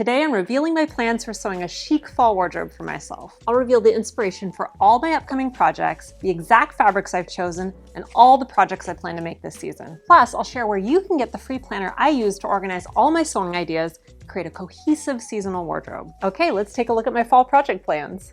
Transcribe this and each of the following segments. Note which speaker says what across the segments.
Speaker 1: Today I'm revealing my plans for sewing a chic fall wardrobe for myself. I'll reveal the inspiration for all my upcoming projects, the exact fabrics I've chosen, and all the projects I plan to make this season. Plus, I'll share where you can get the free planner I use to organize all my sewing ideas to create a cohesive seasonal wardrobe. Okay, let's take a look at my fall project plans.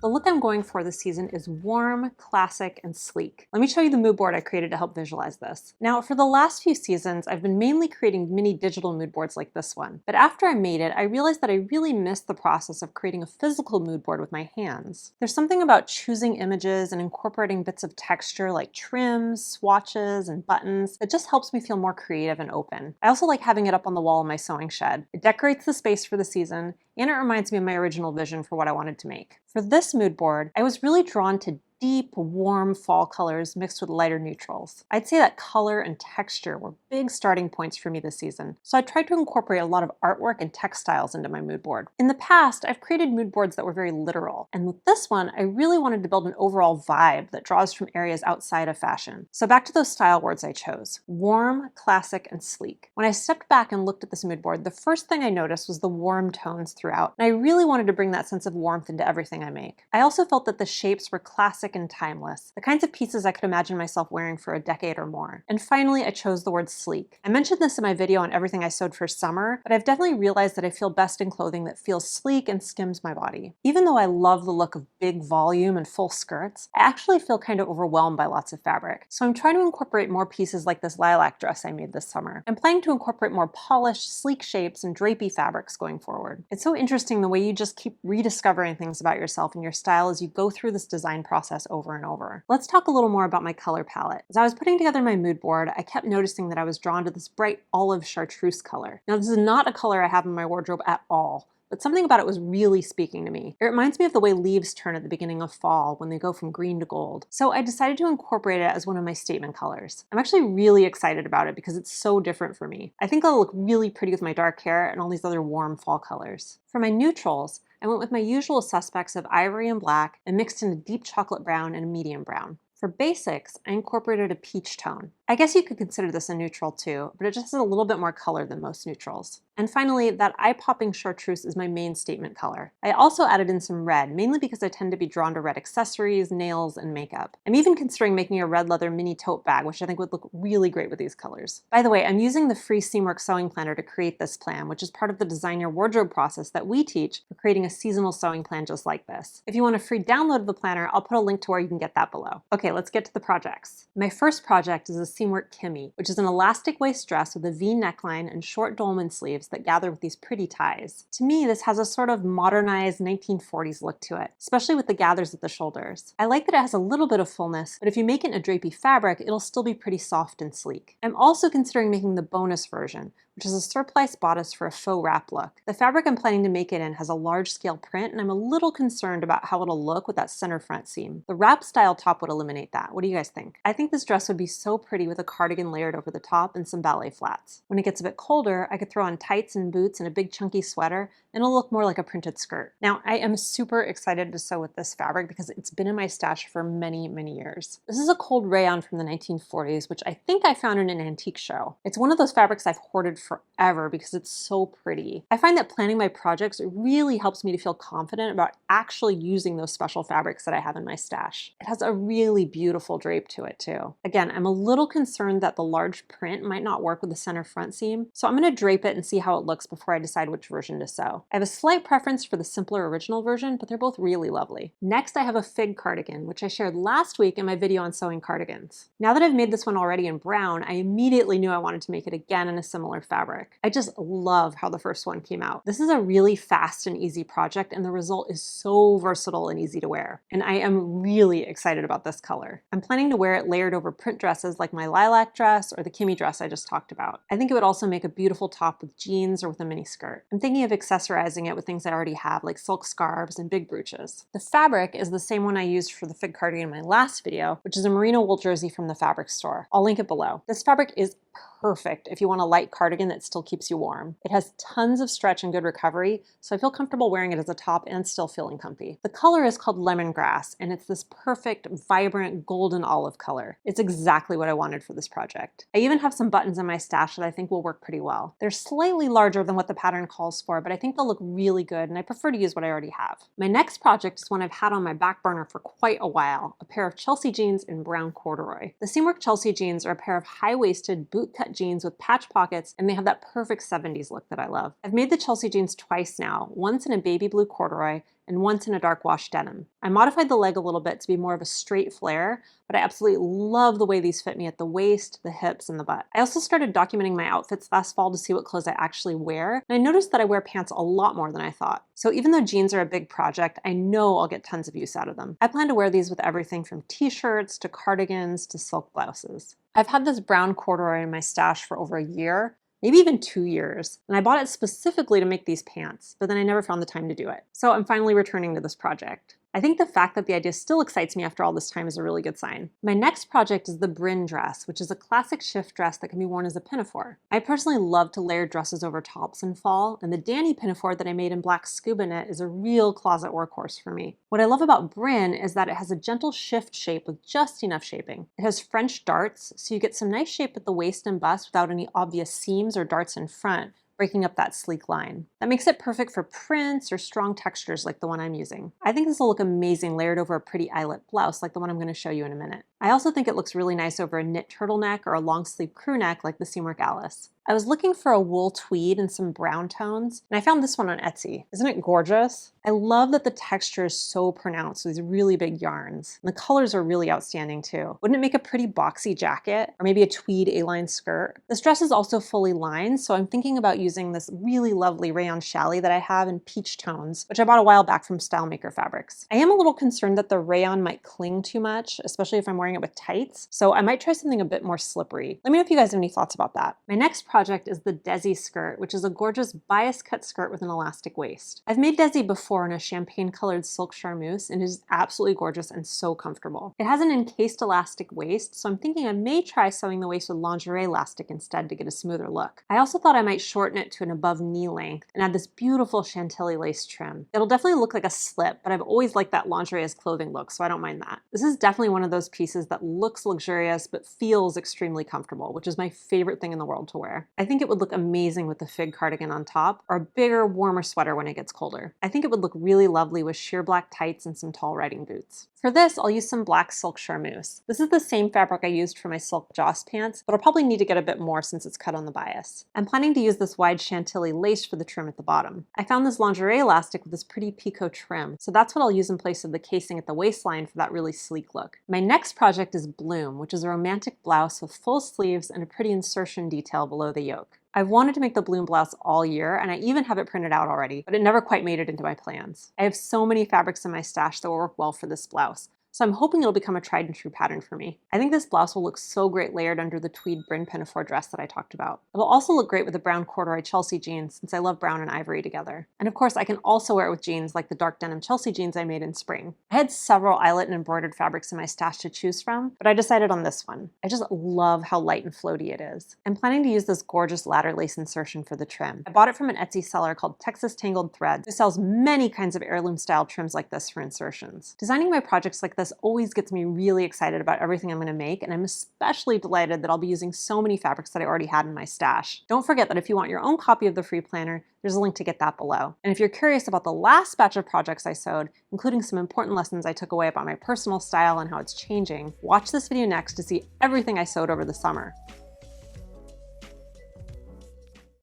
Speaker 1: The look I'm going for this season is warm, classic, and sleek. Let me show you the mood board I created to help visualize this. Now, for the last few seasons, I've been mainly creating mini digital mood boards like this one. But after I made it, I realized that I really missed the process of creating a physical mood board with my hands. There's something about choosing images and incorporating bits of texture like trims, swatches, and buttons that just helps me feel more creative and open. I also like having it up on the wall in my sewing shed. It decorates the space for the season, and it reminds me of my original vision for what I wanted to make. For this mood board, I was really drawn to deep, warm fall colors mixed with lighter neutrals. I'd say that color and texture were big starting points for me this season, so I tried to incorporate a lot of artwork and textiles into my mood board. In the past, I've created mood boards that were very literal, and with this one, I really wanted to build an overall vibe that draws from areas outside of fashion. So back to those style words I chose: warm, classic, and sleek. When I stepped back and looked at this mood board, the first thing I noticed was the warm tones throughout, and I really wanted to bring that sense of warmth into everything I make. I also felt that the shapes were classic and timeless, the kinds of pieces I could imagine myself wearing for a decade or more. And finally, I chose the word sleek. I mentioned this in my video on everything I sewed for summer, but I've definitely realized that I feel best in clothing that feels sleek and skims my body. Even though I love the look of big volume and full skirts, I actually feel kind of overwhelmed by lots of fabric. So I'm trying to incorporate more pieces like this lilac dress I made this summer. I'm planning to incorporate more polished, sleek shapes and drapey fabrics going forward. It's so interesting the way you just keep rediscovering things about yourself and your style as you go through this design process over and over. Let's talk a little more about my color palette. As I was putting together my mood board, I kept noticing that I was drawn to this bright olive chartreuse color. Now, this is not a color I have in my wardrobe at all, but something about it was really speaking to me. It reminds me of the way leaves turn at the beginning of fall when they go from green to gold. So I decided to incorporate it as one of my statement colors. I'm actually really excited about it because it's so different for me. I think I'll look really pretty with my dark hair and all these other warm fall colors. For my neutrals, I went with my usual suspects of ivory and black and mixed in a deep chocolate brown and a medium brown. For basics, I incorporated a peach tone. I guess you could consider this a neutral too, but it just has a little bit more color than most neutrals. And finally, that eye-popping chartreuse is my main statement color. I also added in some red, mainly because I tend to be drawn to red accessories, nails, and makeup. I'm even considering making a red leather mini tote bag, which I think would look really great with these colors. By the way, I'm using the free Seamwork sewing planner to create this plan, which is part of the design your wardrobe process that we teach for creating a seasonal sewing plan just like this. If you want a free download of the planner, I'll put a link to where you can get that below. Okay, let's get to the projects. My first project is a Seamwork Kimmy, which is an elastic waist dress with a V neckline and short dolman sleeves that gather with these pretty ties. To me, this has a sort of modernized 1940s look to it, especially with the gathers at the shoulders. I like that it has a little bit of fullness, but if you make it in a drapey fabric, it'll still be pretty soft and sleek. I'm also considering making the bonus version, which is a surplice bodice for a faux wrap look. The fabric I'm planning to make it in has a large scale print, and I'm a little concerned about how it'll look with that center front seam. The wrap style top would eliminate that. What do you guys think? I think this dress would be so pretty with a cardigan layered over the top and some ballet flats. When it gets a bit colder, I could throw on tights and boots and a big chunky sweater, and it'll look more like a printed skirt. Now, I am super excited to sew with this fabric because it's been in my stash for many, many years. This is a cold rayon from the 1940s, which I think I found in an antique show. It's one of those fabrics I've hoarded forever because it's so pretty. I find that planning my projects really helps me to feel confident about actually using those special fabrics that I have in my stash. It has a really beautiful drape to it too. Again, I'm a little concerned that the large print might not work with the center front seam, so I'm going to drape it and see how it looks before I decide which version to sew. I have a slight preference for the simpler original version, but they're both really lovely. Next, I have a fig cardigan, which I shared last week in my video on sewing cardigans. Now that I've made this one already in brown, I immediately knew I wanted to make it again in a similar fabric. I just love how the first one came out. This is a really fast and easy project, and the result is so versatile and easy to wear. And I am really excited about this color. I'm planning to wear it layered over print dresses like my lilac dress or the Kimmy dress I just talked about. I think it would also make a beautiful top with jeans or with a mini skirt. I'm thinking of accessorizing it with things I already have, like silk scarves and big brooches. The fabric is the same one I used for the fig cardigan in my last video, which is a merino wool jersey from the fabric store. I'll link it below. This fabric is perfect if you want a light cardigan that still keeps you warm. It has tons of stretch and good recovery, so I feel comfortable wearing it as a top and still feeling comfy. The color is called Lemongrass, and it's this perfect, vibrant, golden olive color. It's exactly what I wanted for this project. I even have some buttons in my stash that I think will work pretty well. They're slightly larger than what the pattern calls for, but I think they'll look really good, and I prefer to use what I already have. My next project is one I've had on my back burner for quite a while, a pair of Chelsea jeans in brown corduroy. The Seamwork Chelsea jeans are a pair of high-waisted, boot-cut jeans with patch pockets, and they have that perfect 70s look that I love. I've made the Chelsea jeans twice now, once in a baby blue corduroy and once in a dark wash denim. I modified the leg a little bit to be more of a straight flare, but I absolutely love the way these fit me at the waist, the hips, and the butt. I also started documenting my outfits last fall to see what clothes I actually wear, and I noticed that I wear pants a lot more than I thought. So even though jeans are a big project, I know I'll get tons of use out of them. I plan to wear these with everything from t-shirts to cardigans to silk blouses. I've had this brown corduroy in my stash for over a year, maybe even 2 years, and I bought it specifically to make these pants, but then I never found the time to do it. So I'm finally returning to this project. I think the fact that the idea still excites me after all this time is a really good sign. My next project is the Bryn dress, which is a classic shift dress that can be worn as a pinafore. I personally love to layer dresses over tops in fall, and the Danny pinafore that I made in black scuba knit is a real closet workhorse for me. What I love about Bryn is that it has a gentle shift shape with just enough shaping. It has French darts, so you get some nice shape at the waist and bust without any obvious seams or darts in front, breaking up that sleek line. That makes it perfect for prints or strong textures like the one I'm using. I think this will look amazing layered over a pretty eyelet blouse like the one I'm going to show you in a minute. I also think it looks really nice over a knit turtleneck or a long sleeve crew neck like the Seamwork Alice. I was looking for a wool tweed and some brown tones, and I found this one on Etsy. Isn't it gorgeous? I love that the texture is so pronounced with these really big yarns. And the colors are really outstanding too. Wouldn't it make a pretty boxy jacket? Or maybe a tweed A-line skirt? This dress is also fully lined, so I'm thinking about using this really lovely rayon challis that I have in peach tones, which I bought a while back from Style Maker Fabrics. I am a little concerned that the rayon might cling too much, especially if I'm wearing it with tights, so I might try something a bit more slippery. Let me know if you guys have any thoughts about that. My next project is the Desi skirt, which is a gorgeous bias cut skirt with an elastic waist. I've made Desi before in a champagne colored silk charmeuse, and it is absolutely gorgeous and so comfortable. It has an encased elastic waist, so I'm thinking I may try sewing the waist with lingerie elastic instead to get a smoother look. I also thought I might shorten it to an above knee length and add this beautiful chantilly lace trim. It'll definitely look like a slip, but I've always liked that lingerie as clothing look, so I don't mind that. This is definitely one of those pieces that looks luxurious but feels extremely comfortable, which is my favorite thing in the world to wear. I think it would look amazing with the fig cardigan on top, or a bigger, warmer sweater when it gets colder. I think it would look really lovely with sheer black tights and some tall riding boots. For this, I'll use some black silk charmeuse. This is the same fabric I used for my silk joss pants, but I'll probably need to get a bit more since it's cut on the bias. I'm planning to use this wide chantilly lace for the trim at the bottom. I found this lingerie elastic with this pretty picot trim, so that's what I'll use in place of the casing at the waistline for that really sleek look. My next project is Bloom, which is a romantic blouse with full sleeves and a pretty insertion detail below the yoke. I've wanted to make the Bloom blouse all year, and I even have it printed out already, but it never quite made it into my plans. I have so many fabrics in my stash that will work well for this blouse, so I'm hoping it'll become a tried and true pattern for me. I think this blouse will look so great layered under the tweed Bryn pinafore dress that I talked about. It'll also look great with the brown corduroy Chelsea jeans since I love brown and ivory together. And of course, I can also wear it with jeans like the dark denim Chelsea jeans I made in spring. I had several eyelet and embroidered fabrics in my stash to choose from, but I decided on this one. I just love how light and floaty it is. I'm planning to use this gorgeous ladder lace insertion for the trim. I bought it from an Etsy seller called Texas Tangled Threads, who sells many kinds of heirloom style trims like this for insertions. Designing my projects like this always gets me really excited about everything I'm going to make, and I'm especially delighted that I'll be using so many fabrics that I already had in my stash. Don't forget that if you want your own copy of the free planner, there's a link to get that below. And if you're curious about the last batch of projects I sewed, including some important lessons I took away about my personal style and how it's changing, watch this video next to see everything I sewed over the summer.